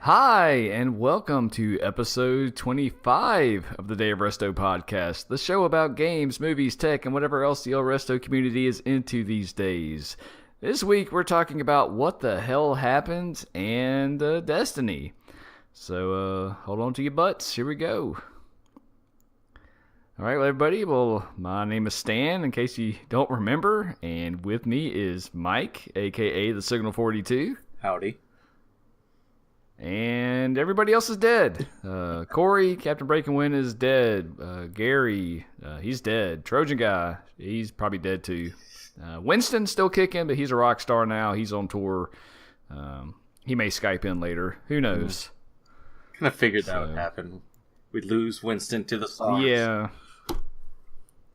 Hi, and welcome to episode 25 of the Day of Resto podcast, the show about games, movies, tech, and whatever else the El Resto community is into these days. This week, we're talking about what the hell happened and Destiny. So, hold on to your butts. Here we go. All right, well, everybody. Well, my name is Stan, in case you don't remember, and with me is Mike, aka the Signal 42. Howdy. And everybody else is dead. Corey, Captain Break and Win, is dead. Gary, he's dead. Trojan Guy, he's probably dead too. Winston's still kicking, but he's a rock star now. He's on tour. He may Skype in later. Who knows? Kind of figured that would happen. We'd lose Winston to the stars. Yeah.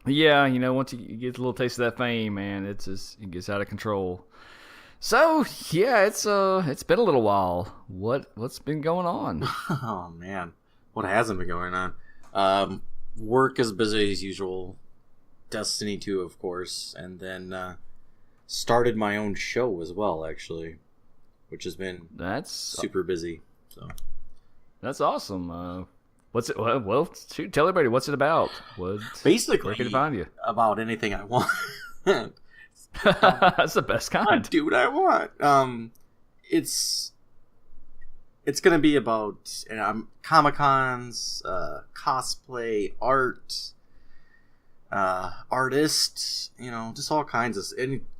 Yeah, you know, once you get a little taste of that fame, man, it gets out of control. So, yeah, it's been a little while. What's been going on? Oh, man. What hasn't been going on? Work is busy as usual. Destiny 2, of course. And then started my own show as well, actually. Which has been super busy. So that's awesome. What's it? Well, shoot, tell everybody, what's it about? Basically, where can it find you? About anything I want. That's the best kind. I do what I want. It's gonna be about Comic-Cons, cosplay, art, artists. You know, just all kinds of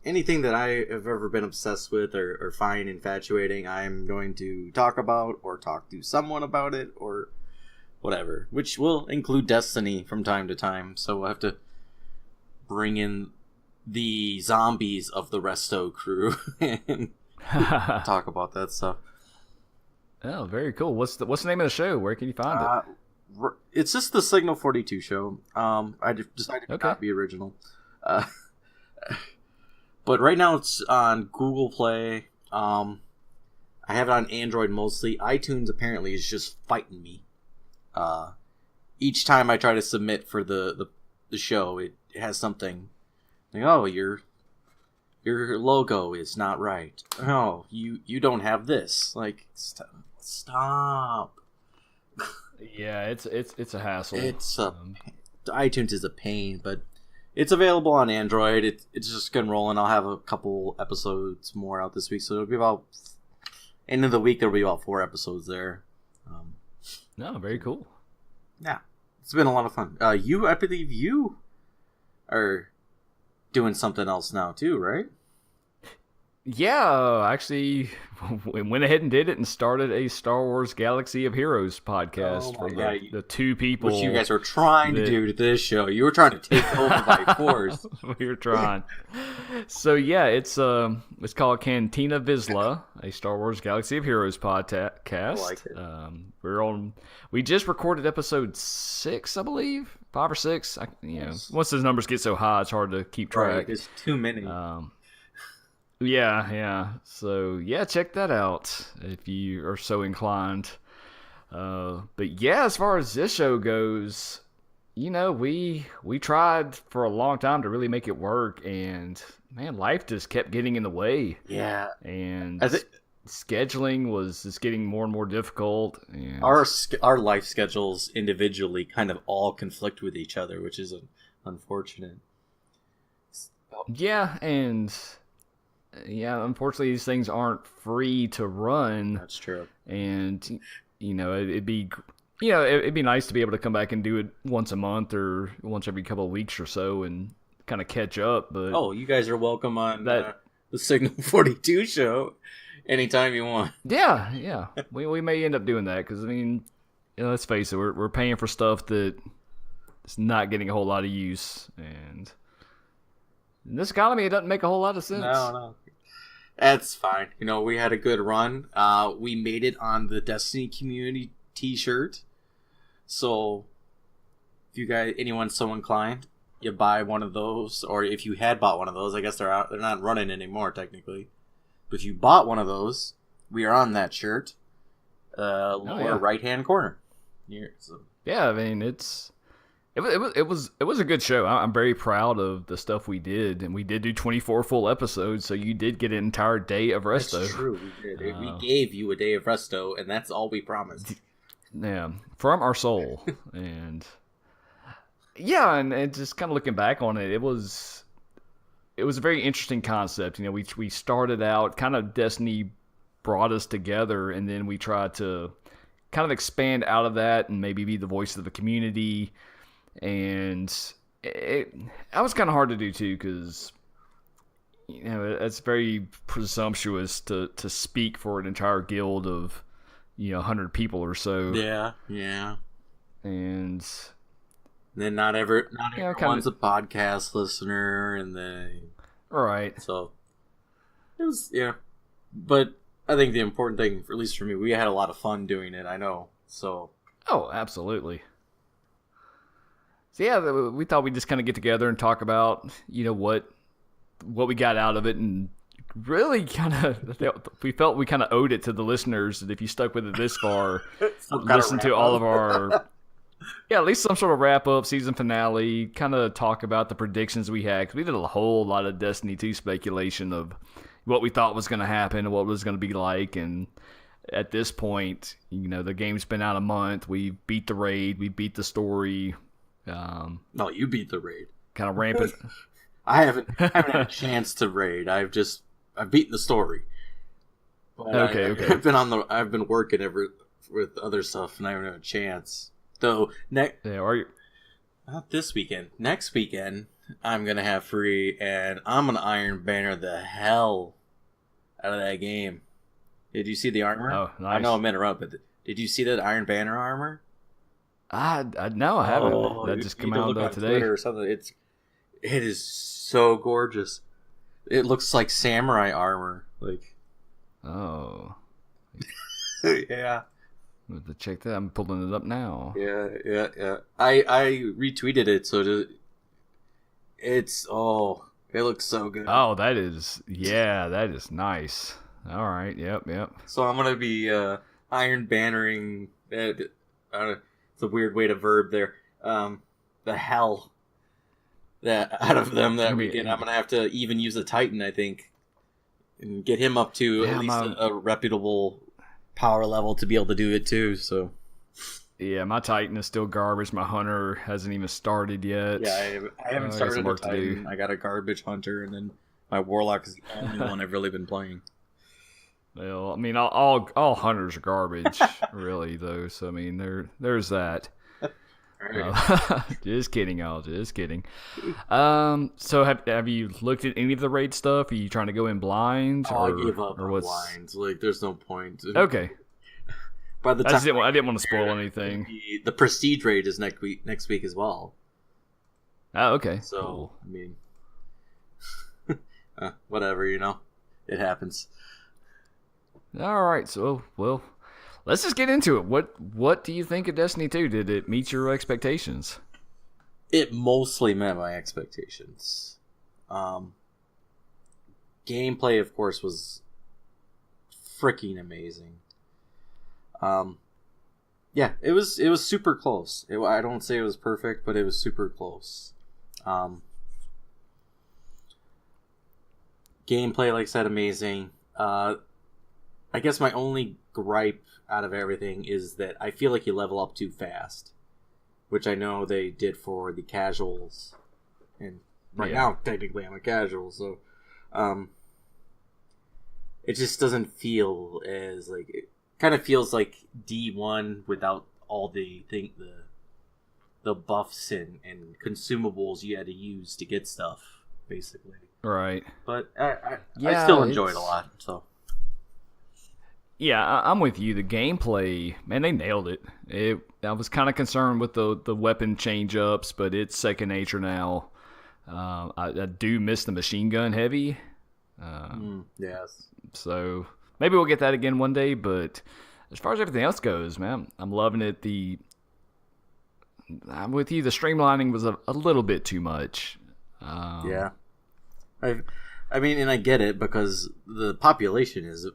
anything that I have ever been obsessed with or find infatuating. I'm going to talk about or talk to someone about it or whatever, which will include Destiny from time to time. So we'll have to bring in the zombies of the Resto crew and talk about that stuff. Oh, very cool. What's the name of the show? Where can you find it? It's just the Signal 42 show. I decided to not be original. But right now it's on Google Play. I have it on Android mostly. iTunes apparently is just fighting me. Each time I try to submit for the show, it has something. Like, oh, your logo is not right. Oh, you don't have this. Like, stop. Yeah, it's a hassle. iTunes is a pain, but it's available on Android. It's just getting rolling. I'll have a couple episodes more out this week, so it'll be about end of the week. There'll be about 4 episodes there. No, very cool. Yeah, it's been a lot of fun. I believe you are doing something else now too, right? Yeah, actually went ahead and did it and started a Star Wars Galaxy of Heroes podcast for the two people. Which you guys were trying to do to this show. You were trying to take over by force. We were trying. So yeah, it's called Cantina Vizsla, a Star Wars Galaxy of Heroes podcast. I like it. We just recorded episode 6, I believe. 5 or 6. Once those numbers get so high, it's hard to keep track. Right, there's too many. Yeah. So, yeah, check that out if you are so inclined. But, yeah, as far as this show goes, you know, we tried for a long time to really make it work, and, man, life just kept getting in the way. Yeah. And scheduling was just getting more and more difficult. And our life schedules individually kind of all conflict with each other, which is unfortunate. Yeah, and... yeah, unfortunately, these things aren't free to run. That's true. And, you know, it'd be nice to be able to come back and do it once a month or once every couple of weeks or so and kind of catch up. But you guys are welcome on the Signal 42 show anytime you want. Yeah. we may end up doing that because, I mean, let's face it, we're paying for stuff that is not getting a whole lot of use. And in this economy, it doesn't make a whole lot of sense. No. That's fine. You know, we had a good run. We made it on the Destiny Community t-shirt. So, if anyone's so inclined, you buy one of those. Or if you had bought one of those, I guess they're not running anymore, technically. But if you bought one of those, we are on that shirt. Lower right-hand corner. Yeah, I mean, it's it was a good show. I'm very proud of the stuff we did, and we did do 24 full episodes, so you did get an entire day of resto. That's true. We did. We gave you a day of resto, and that's all we promised. Yeah, from our soul, and yeah, and just kind of looking back on it, it was a very interesting concept. You know, we started out kind of Destiny brought us together, and then we tried to kind of expand out of that and maybe be the voice of the community. And that was kind of hard to do too, because you know it's very presumptuous to speak for an entire guild of 100 people or so. Yeah. And then not everyone's a podcast listener, and then right. So it was but I think the important thing, at least for me, we had a lot of fun doing it. I know. So absolutely. So yeah, we thought we'd just kind of get together and talk about what we got out of it, and really kind of we felt we kind of owed it to the listeners that if you stuck with it this far, listen to all of our at least some sort of wrap up, season finale, kind of talk about the predictions we had, because we did a whole lot of Destiny 2 speculation of what we thought was going to happen and what it was going to be like. And at this point, the game's been out a month. We beat the raid, we beat the story. No, you beat the raid. Kind of rampant. I haven't had a chance to raid. I've beaten the story. But okay. I've been working with other stuff, and I haven't had a chance. Though not this weekend. Next weekend, I'm gonna have free, and I'm gonna Iron Banner the hell out of that game. Did you see the armor? Oh, nice. I know I'm interrupting, but did you see that Iron Banner armor? No, I haven't. That just came out today Twitter or something. It is so gorgeous. It looks like samurai armor. Like, oh, yeah. I'm going to check that. I'm pulling it up now. Yeah. I retweeted it, so it looks so good. Oh, that is nice. All right, yep. So I'm gonna be Iron Bannering. It's a weird way to verb there. The hell that out of them that weekend. I'm gonna have to even use a Titan, I think, and get him up to at least a reputable power level to be able to do it too. So yeah, my Titan is still garbage. My Hunter hasn't even started yet. Yeah, I haven't started a Titan. I got a garbage Hunter, and then my Warlock is the only one I've really been playing. Well, I mean, all hunters are garbage, really, though. So I mean, there's that. Just kidding, y'all. Just kidding. So have you looked at any of the raid stuff? Are you trying to go in blind? I give up on blinds. Like, there's no point. Okay. By the time I didn't want to spoil anything. The prestige raid is next week as well. Oh, okay. So cool. I mean, whatever, it happens. All right, so let's just get into it. What do you think of Destiny 2? Did it meet your expectations? It mostly met my expectations. Gameplay, of course, was freaking amazing. Yeah, it was super close. I don't say it was perfect, but it was super close. Gameplay, like I said, amazing. I guess my only gripe out of everything is that I feel like you level up too fast, which I know they did for the casuals, and now technically I'm a casual, so it just doesn't feel as like it kind of feels like D1 without all the buffs and consumables you had to use to get stuff, basically. Right. But I still enjoy it a lot, so. Yeah, I'm with you. The gameplay, man, they nailed it. I was kind of concerned with the weapon change-ups, but it's second nature now. I do miss the machine gun heavy. Yes. So maybe we'll get that again one day, but as far as everything else goes, man, I'm loving it. I'm with you. The streamlining was a little bit too much. Yeah. I mean, and I get it because the population is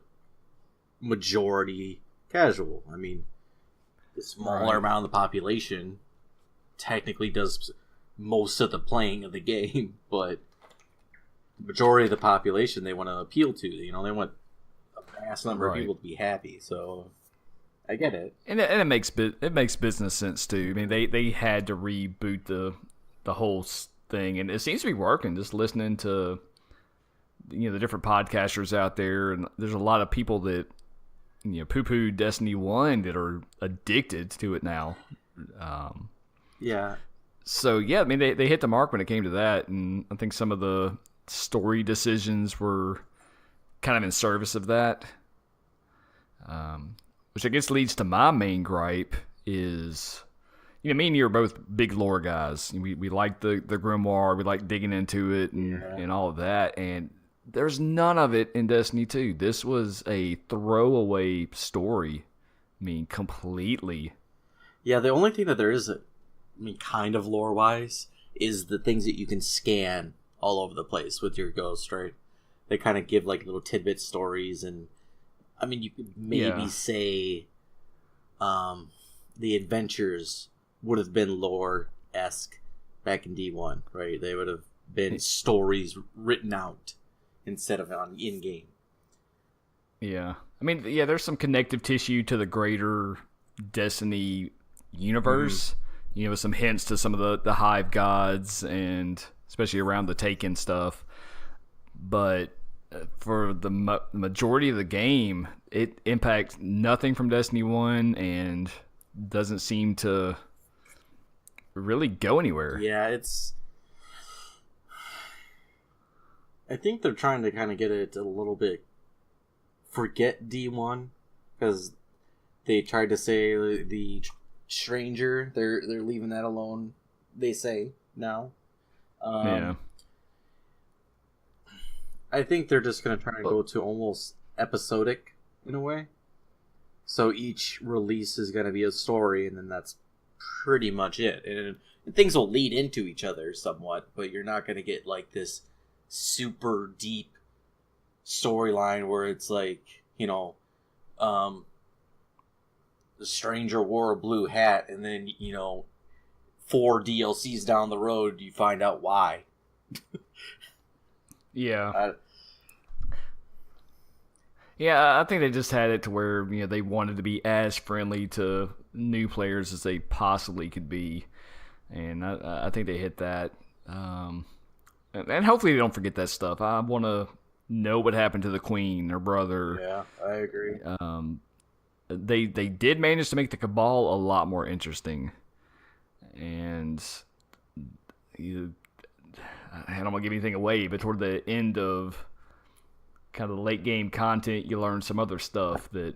majority casual. I mean, the smaller amount of the population technically does most of the playing of the game, but the majority of the population they want to appeal to. They want a vast number of people to be happy. So I get it, and it makes business sense too. I mean, they had to reboot the whole thing, and it seems to be working. Just listening to the different podcasters out there, and there's a lot of people that poo-poo Destiny 1 that are addicted to it now. Yeah. So yeah, I mean they hit the mark when it came to that, and I think some of the story decisions were kind of in service of that. Which I guess leads to my main gripe is, me and you are both big lore guys. We like the grimoire, we like digging into it and all of that, and there's none of it in Destiny 2. This was a throwaway story. I mean, completely. Yeah, the only thing that there is, kind of lore-wise, is the things that you can scan all over the place with your ghost, right? They kind of give, little tidbit stories, and, you could maybe say the adventures would have been lore-esque back in D1, right? They would have been stories written out instead of on in-game. Yeah. There's some connective tissue to the greater Destiny universe. With some hints to some of the Hive gods, and especially around the Taken stuff. But for the majority of the game, it impacts nothing from Destiny 1 and doesn't seem to really go anywhere. Yeah, I think they're trying to kind of get it a little bit forget D1, because they tried to say the stranger, they're leaving that alone, they say now. Yeah. I think they're just going to try and go to almost episodic in a way. So each release is going to be a story, and then that's pretty much it. And things will lead into each other somewhat, but you're not going to get this super deep storyline where it's the stranger wore a blue hat, and then 4 DLCs down the road you find out why. Yeah. I think they just had it to where they wanted to be as friendly to new players as they possibly could be, and I think they hit that. And hopefully they don't forget that stuff. I want to know what happened to the Queen, her brother. Yeah, I agree. They did manage to make the Cabal a lot more interesting, and I don't want to give anything away, but toward the end of kind of the late game content, you learn some other stuff that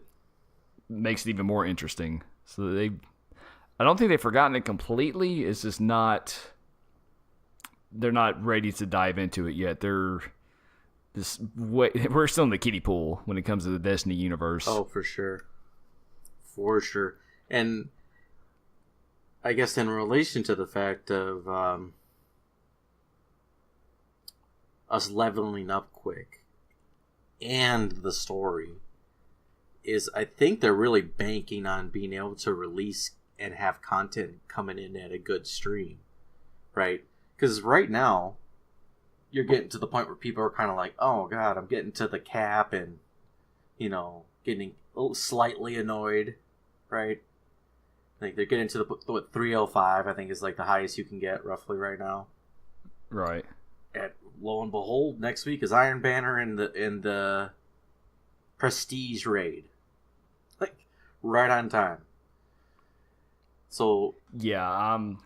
makes it even more interesting. So I don't think they've forgotten it completely. It's just they're not ready to dive into it yet. We're still in the kiddie pool when it comes to the Destiny universe. Oh, for sure. For sure. And I guess in relation to the fact of us leveling up quick and the story, is I think they're really banking on being able to release and have content coming in at a good stream, right? Because right now, you're getting to the point where people are kind of like, oh god, I'm getting to the cap, and getting slightly annoyed, right? They're getting to the 305, I think, is the highest you can get roughly right now. Right. And lo and behold, next week is Iron Banner in the Prestige raid, right on time. So yeah, I'm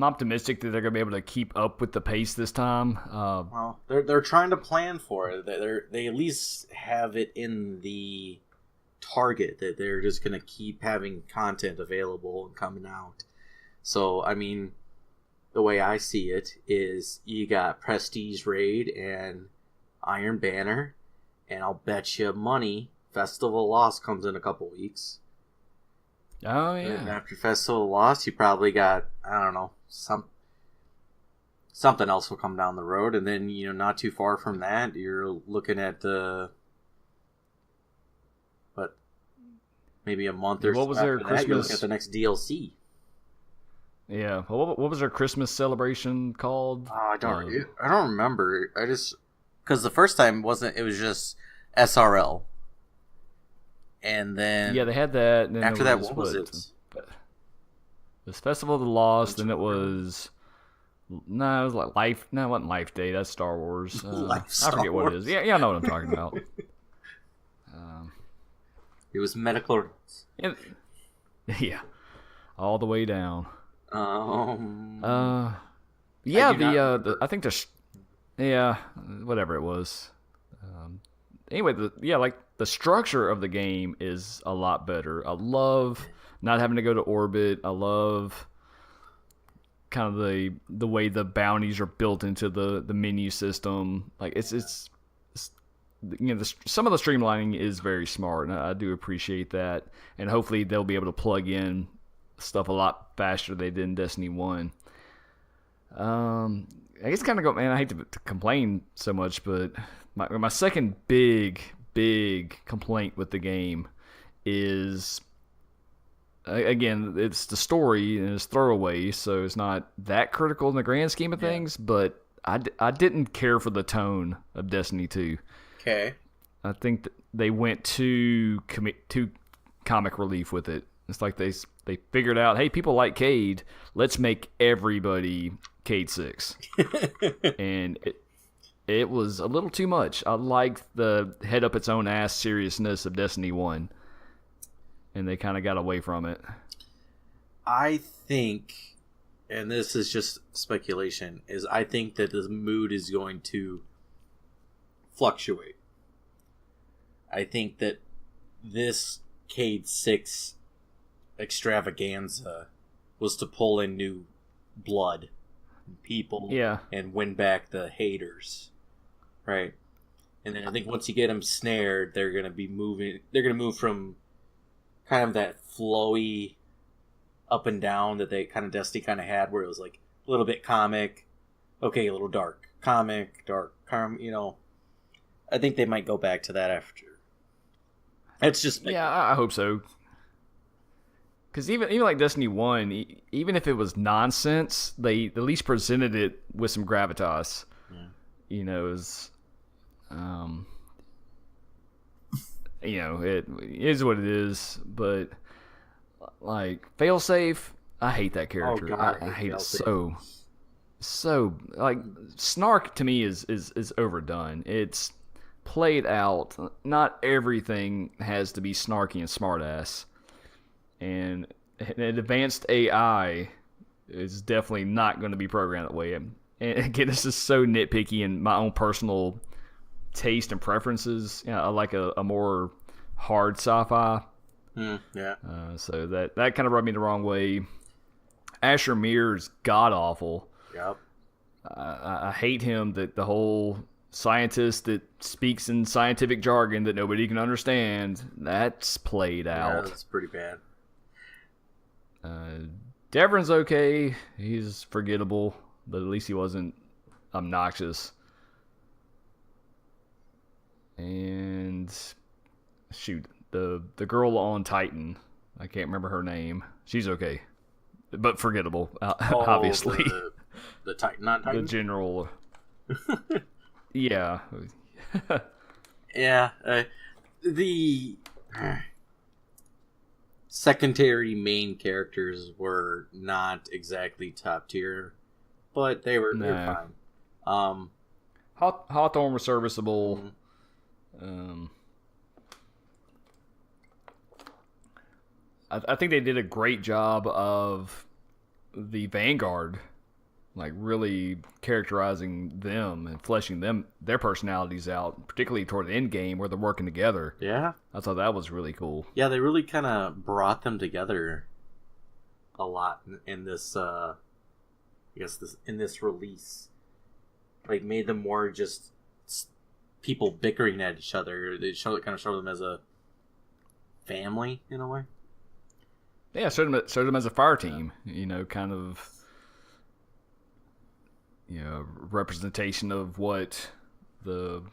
optimistic that they're going to be able to keep up with the pace this time. Well, they're trying to plan for it. They at least have it in the target that they're just going to keep having content available and coming out. So, the way I see it is you got Prestige Raid and Iron Banner, and I'll bet you money Festival of Lost comes in a couple weeks. Oh, yeah. And after Festival of Lost, you probably got, I don't know, something else will come down the road, and then, not too far from that, you're looking at, maybe a month or so after that, you're looking at the next DLC. Yeah. Well, what was their Christmas celebration called? I don't remember. I just because the first time wasn't. It was just SRL, and Yeah, then they had that. And then after there that, what was it? It was Festival of the Lost, and it Ventura? was no, it was like Life. No, it wasn't Life Day. That's Star Wars. Life I Star forget what it is. Wars. Yeah, I know what I'm talking about. It was medical. Yeah, yeah, all the way down. Um, Yeah, I do not remember. I think yeah, whatever it was. Anyway, like the structure of the game is a lot better. I love not having to go to orbit. I love kind of the way the bounties are built into the menu system. Like it's some of the streamlining is very smart, and I do appreciate that. And hopefully they'll be able to plug in stuff a lot faster than they did in Destiny 1. I guess kind of go, man. I hate to complain so much, but my second big complaint with the game is again it's the story and it's throwaway, so it's not that critical in the grand scheme of things. But I didn't care for the tone of Destiny 2. Okay. I think they went too comic relief with it. It's like they figured out, hey, people like Cade, let's make everybody Cade 6. And it was a little too much. I liked the head up its own ass seriousness of Destiny 1. And they kind of got away from it. I think, and this is just speculation, is I think that the mood is going to fluctuate. I think that this Cade 6 extravaganza was to pull in new blood and people and win back the haters, right? And then I think once you get them snared, they're going to move from kind of that flowy up and down that they kind of Dusty kind of had, where it was like a little bit comic, okay, a little dark, comic, dark, I think they might go back to that after. It's just I hope so. Because even like Destiny 1, even if it was nonsense, they at least presented it with some gravitas. Yeah. You know, it was, it is what it is. But like failsafe, I hate that character. Oh, God, I hate it Failsafe. so like snark to me is overdone. It's played out. Not everything has to be snarky and smartass. And an advanced AI is definitely not going to be programmed that way. And again, this is so nitpicky in my own personal taste and preferences. I like a more hard sci-fi. Yeah. So that kind of rubbed me the wrong way. Asher Mir's god awful. Yep. I hate him. That the whole scientist that speaks in scientific jargon that nobody can understand. That's played out. Yeah, that's pretty bad. Devrin's okay. He's forgettable, but at least he wasn't obnoxious. And shoot, the girl on Titan, I can't remember her name. She's okay, but forgettable, obviously. The Titan, not Titan? The general. Yeah. Yeah. The secondary main characters were not exactly top tier, but they're fine. Hawthorne was serviceable. I think they did a great job of the Vanguard, like really characterizing them and fleshing their personalities out, particularly toward the end game where they're working together. Yeah. I thought that was really cool. Yeah, they really kind of brought them together a lot in this in this release. Like made them more just people bickering at each other. They show them as a family in a way. Yeah, showed them as a fire team. Kind of representation of what the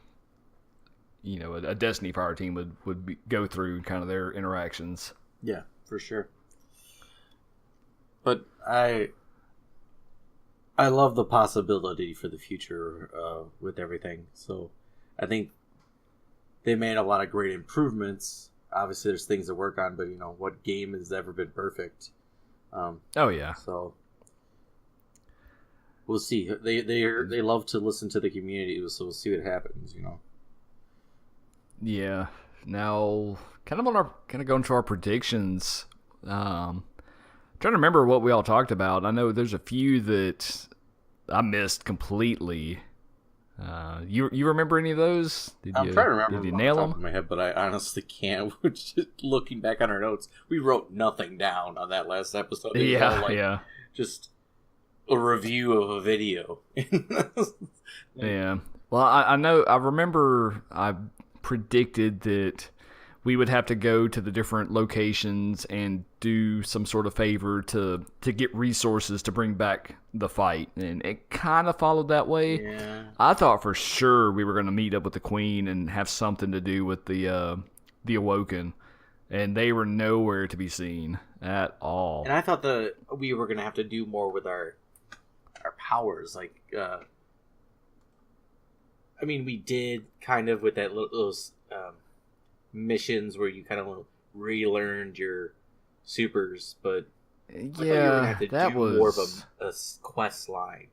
a Destiny fire team would go through, kind of their interactions. Yeah, for sure. But I I love the possibility for the future with everything. So I think they made a lot of great improvements. Obviously, there's things to work on, but what game has ever been perfect? Oh yeah. So we'll see. They love to listen to the community, so we'll see what happens. Yeah. Now, kind of going to our predictions. Trying to remember what we all talked about. I know there's a few that I missed completely. You remember any of those? I'm trying to remember Did you them nail off the top them? of my head, but I honestly can't. Just looking back on our notes, we wrote nothing down on that last episode. It was all Yeah. just a review of a video. Yeah. Well, I know. I remember I predicted that we would have to go to the different locations and do some sort of favor to get resources to bring back the fight, and it kind of followed that way. Yeah. I thought for sure we were going to meet up with the Queen and have something to do with the Awoken, and they were nowhere to be seen at all. And I thought that we were going to have to do more with our powers. Like, I mean, we did kind of with those missions where you kind of relearned your supers, but I thought you were going to have to do more of a quest line.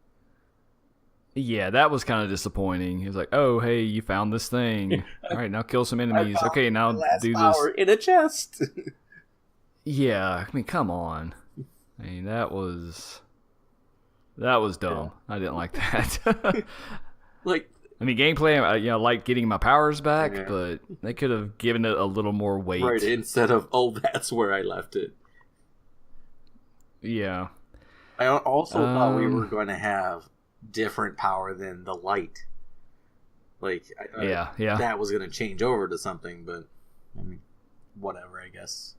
Yeah, that was kind of disappointing. He was like, "Oh, hey, you found this thing. All right, now kill some enemies. Okay, now do this in a chest." Yeah, I mean, come on. I mean, that was dumb. Yeah. I didn't like that. Like, I mean, gameplay, I like getting my powers back, yeah. but they could have given it a little more weight. right, instead of, "Oh, that's where I left it." Yeah. I also thought we were going to have different power than the light. Like, Yeah. that was going to change over to something, but I mean, whatever, I guess.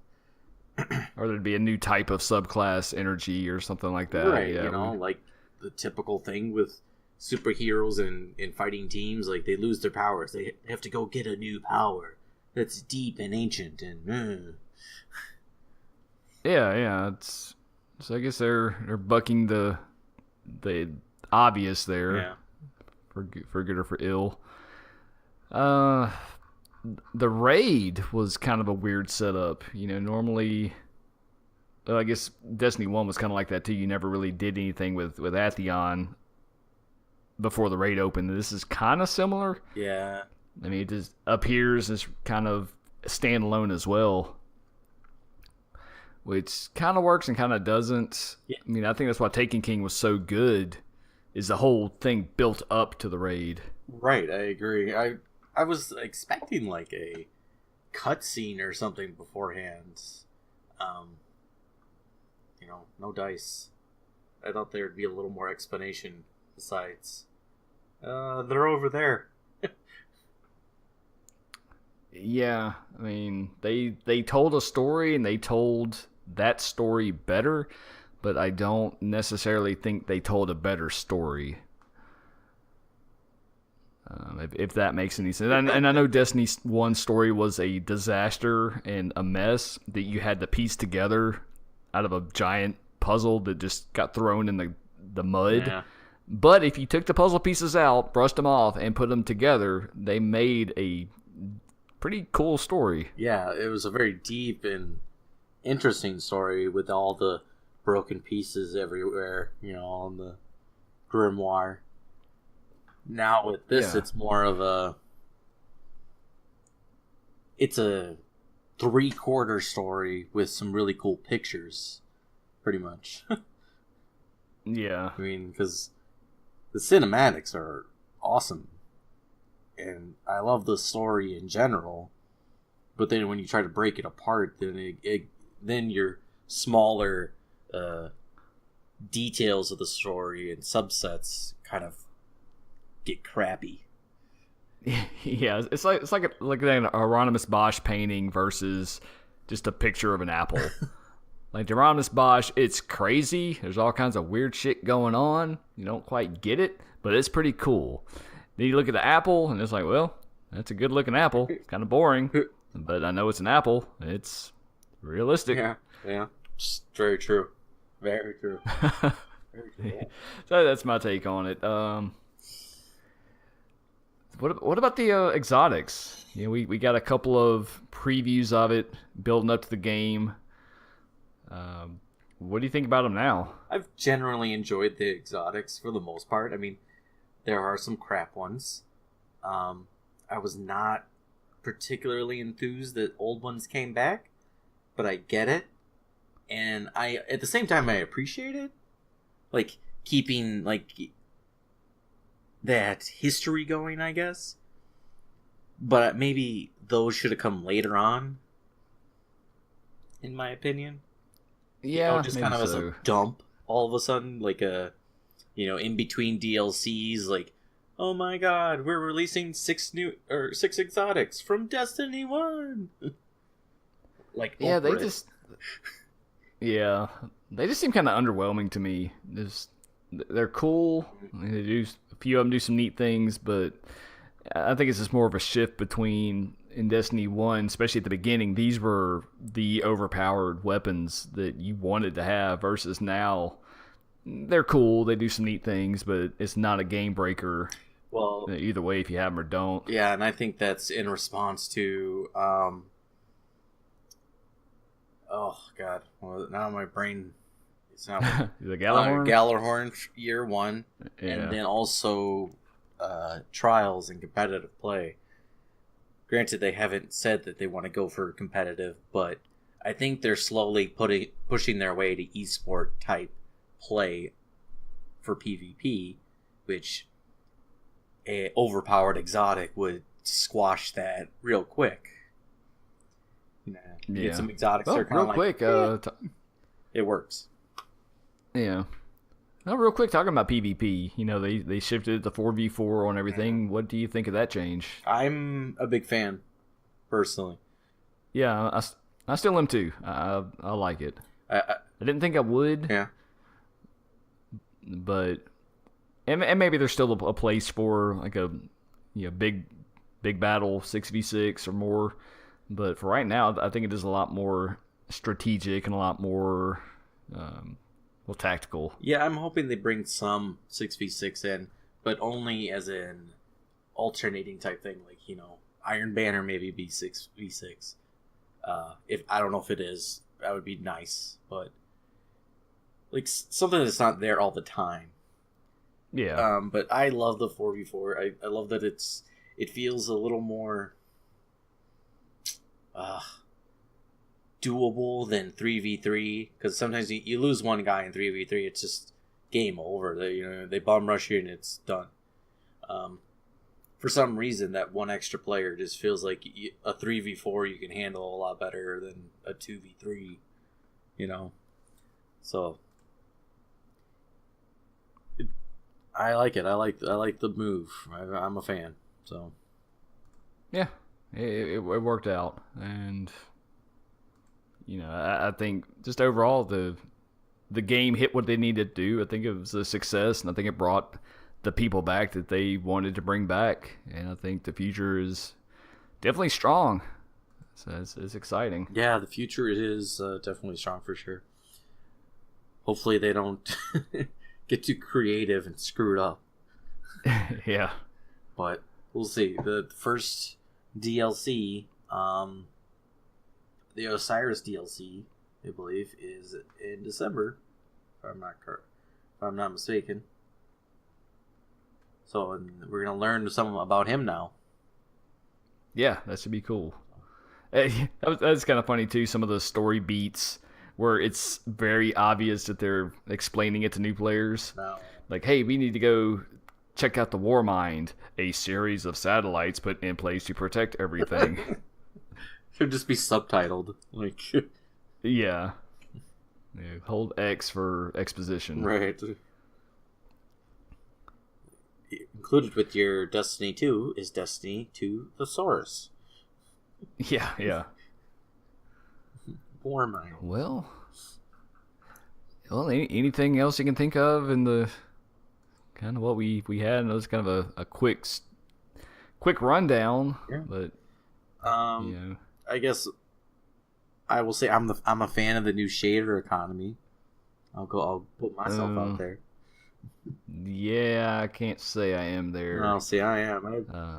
Or there'd be a new type of subclass energy or something like that. Right, Yeah, like the typical thing with superheroes and fighting teams, like they lose their powers. They have to go get a new power that's deep and ancient and Yeah. So I guess they're bucking the obvious there. yeah. For good or for ill. The raid was kind of a weird setup. Normally, I guess Destiny 1 was kind of like that too. You never really did anything with Atheon before the raid opened. This is kind of similar. Yeah. I mean, it just appears as kind of standalone as well, which kind of works and kind of doesn't. Yeah. I mean, I think that's why Taken King was so good, is the whole thing built up to the raid. Right, I agree. I was expecting like a cutscene or something beforehand. No dice. I thought there'd be a little more explanation besides they're over there. Yeah, I mean, they told a story and they told that story better, but I don't necessarily think they told a better story. If that makes any sense. And I know Destiny 1's story was a disaster and a mess that you had to piece together out of a giant puzzle that just got thrown in the mud. Yeah. But if you took the puzzle pieces out, brushed them off, and put them together, they made a pretty cool story. Yeah, it was a very deep and interesting story with all the broken pieces everywhere, on the grimoire. Now with this, Yeah. it's more of it's a 3/4 story with some really cool pictures, pretty much. Yeah. I mean, because the cinematics are awesome, and I love the story in general. But then when you try to break it apart, then your smaller details of the story and subsets kind of get crappy. Yeah, it's like an Hieronymus Bosch painting versus just a picture of an apple. Like Hieronymus Bosch, it's crazy. There's all kinds of weird shit going on. You don't quite get it, but it's pretty cool. Then you look at the apple, and it's like, well, that's a good looking apple. It's kind of boring, but I know it's an apple. It's realistic. Yeah, just very true. Very true. Very cool. So that's my take on it. What about the exotics? We got a couple of previews of it building up to the game. What do you think about them now? I've generally enjoyed the exotics for the most part. I mean, there are some crap ones. I was not particularly enthused that old ones came back, but I get it, and I at the same time I appreciate it, like keeping like that history going, I guess. But maybe those should have come later on, in my opinion. Yeah, Just maybe kind of as so. a dump all of a sudden, like a, in between DLCs, like, oh my god, we're releasing six exotics from Destiny 1. Like, Yeah, over it. yeah, they just seem kind of underwhelming to me. They're cool. I mean, a few of them do some neat things, but I think it's just more of a shift between in Destiny 1, especially at the beginning. These were the overpowered weapons that you wanted to have versus now. They're cool. They do some neat things, but it's not a game breaker. Well, Either way, if you have them or don't. yeah, and I think that's in response to, oh god, well, now my brain, it's not The Galahorn? Galahorn year 1, Yeah. and then also trials and competitive play. Granted, they haven't said that they want to go for competitive, but I think they're slowly pushing their way to esport type play for PvP, which a overpowered exotic would squash that real quick. Get some exotics. Well, that are real quick, it works. Yeah. Well, real quick, talking about PvP, they shifted it to 4v4 on everything. What do you think of that change? I'm a big fan, personally. Yeah, I still am too. I like it. I didn't think I would. Yeah. But and maybe there's still a place for like a big battle 6v6 or more. But for right now, I think it is a lot more strategic and a lot more tactical. Yeah, I'm hoping they bring some 6v6 in, but only as an alternating type thing, like, Iron Banner maybe be 6v6. If I don't know if it is, that would be nice, but like something that's not there all the time. Yeah. But I love the 4v4. I love that it feels a little more doable than 3v3, because sometimes you lose one guy in 3v3, it's just game over. They bum rush you and it's done. For some reason, that one extra player just feels like a 3v4 you can handle a lot better than a 2v3. So I like it. I like the move. I'm a fan. So yeah, it worked out, and I think just overall the game hit what they needed to do. I think it was a success, and I think it brought the people back that they wanted to bring back, and I think the future is definitely strong. So it's exciting. Yeah, the future is definitely strong for sure. Hopefully they don't get too creative and screw it up. Yeah. But we'll see. The first DLC, the Osiris DLC, I believe, is in December, if I'm not mistaken. So we're gonna learn some about him now. Yeah, that should be cool. That's kind of funny too. Some of the story beats where it's very obvious that they're explaining it to new players. No. Like, hey, we need to go check out the Warmind, a series of satellites put in place to protect everything. Should just be subtitled, like. Yeah. Hold X for exposition. Right. Included with your Destiny 2 is Destiny 2 Thesaurus. Yeah. Warmind. Well, anything else you can think of in the kind of what we had? And it was kind of a quick rundown, Yeah. but I guess I will say I'm a fan of the new shader economy. I'll put myself out there. Yeah, I can't say I am there. Oh, see, I am. Uh,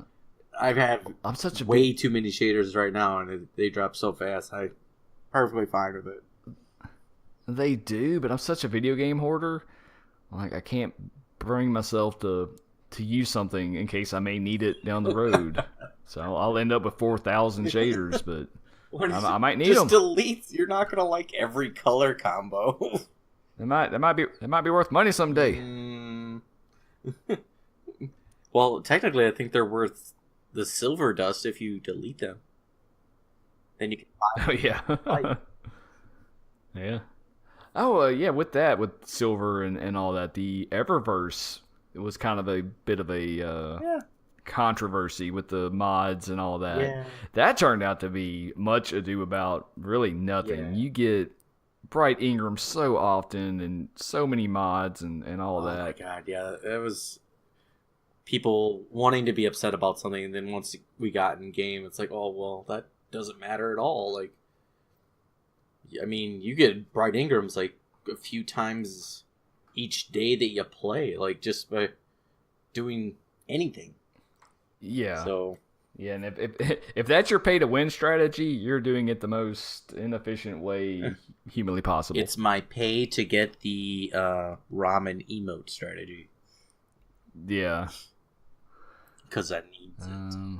I've had I'm such a way big. too many shaders right now, and they drop so fast. I perfectly fine with it. They do, but I'm such a video game hoarder. Like I can't bring myself to use something in case I may need it down the road. So I'll end up with 4,000 shaders, but What is I it? might need Just them. delete. You're not gonna like every color combo. It might be worth money someday. Mm. Well, technically, I think they're worth the silver dust if you delete them. Then you can Oh yeah, buy. yeah. Oh yeah. With that, with silver and all that, the Eververse it was kind of a bit of a Yeah. controversy with the mods and all that. Yeah. That turned out to be much ado about really nothing. Yeah. You get Bright Ingram so often and so many mods and all Oh my that. god, yeah, it was people wanting to be upset about something, and then once we got in game, it's like, oh well, that doesn't matter at all. Like, I mean, you get Bright Ingrams like a few times each day that you play, like just by doing anything. Yeah. So Yeah, and if that's your pay to win strategy, you're doing it the most inefficient way humanly possible. it's my pay to get the ramen emote strategy Yeah. because I need it.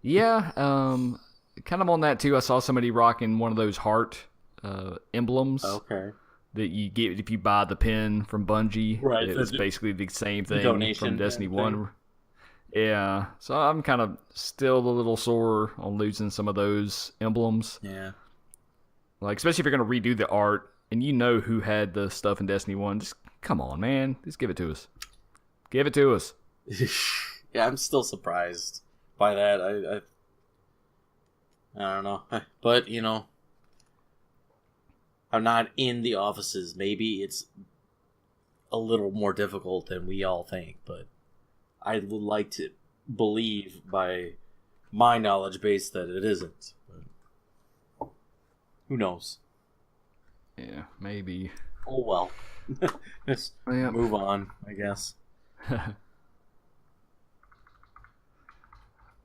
Yeah, kind of on that too. I saw somebody rocking one of those heart emblems Okay, that you get if you buy the pin from Bungie. Right, It's the basically the same thing donation from Destiny thing. 1. Yeah, so I'm kind of still a little sore on losing some of those emblems. yeah. Like, especially if you're going to redo the art and you know who had the stuff in Destiny 1. Just come on, man. Just give it to us. Give it to us. Yeah, I'm still surprised by that. I don't know, but you know, I'm not in the offices. Maybe it's a little more difficult than we all think, but I would like to believe by my knowledge base that it isn't. But who knows? Yeah, maybe. Oh well. Just Yeah. move on, I guess.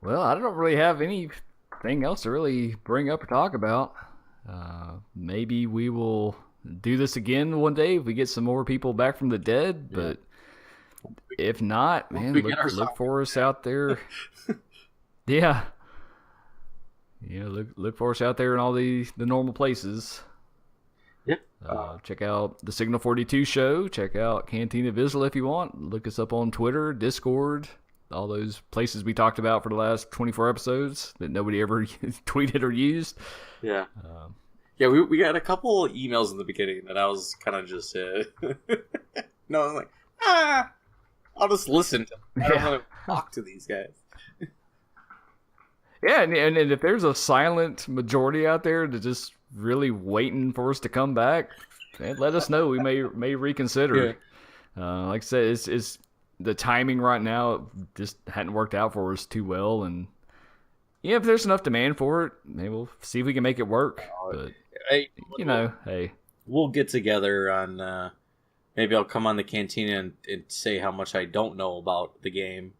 Well, I don't really have anything else to really bring up or talk about. Maybe we will do this again one day if we get some more people back from the dead. Yeah. But if not, man, we get our look for us out there. Yeah. Yeah, look for us out there in all the normal places. Yep. Check out the Signal 42 show. Check out Cantina Visual if you want. Look us up on Twitter, Discord, all those places we talked about for the last 24 episodes that nobody ever tweeted or used. Yeah. Yeah, we got a couple emails in the beginning that I was kind of just no, I was like, I'll just listen to them. I don't want to talk to these guys. Yeah, and if there's a silent majority out there that's just really waiting for us to come back, man, let us know. We may reconsider. Like I said, it's the timing right now just hadn't worked out for us too well, and yeah, if there's enough demand for it, maybe we'll see if we can make it work. But Hey, hey, we'll get together on. Maybe I'll come on the cantina and say how much I don't know about the game,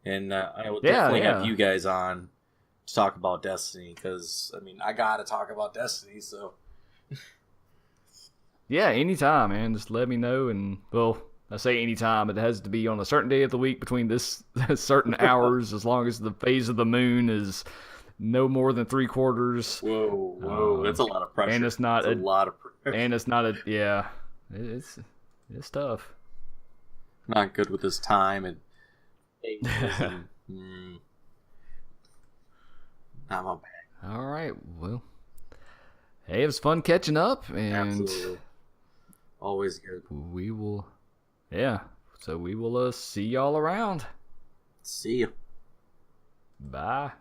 and I will definitely have you guys on to talk about Destiny, because I mean I gotta talk about Destiny. So yeah, anytime, man. Just let me know, and well, I say anytime. It has to be on a certain day of the week between this certain hours, as long as the phase of the moon is no more than 3/4. Whoa, that's a lot of pressure. And it's not a lot of pressure. And it's not yeah. It's tough. Not good with his time and. Not my bad. All right, well, hey, it was fun catching up, and Absolutely. Always good. we will, yeah. So we will see y'all around. See you. Bye.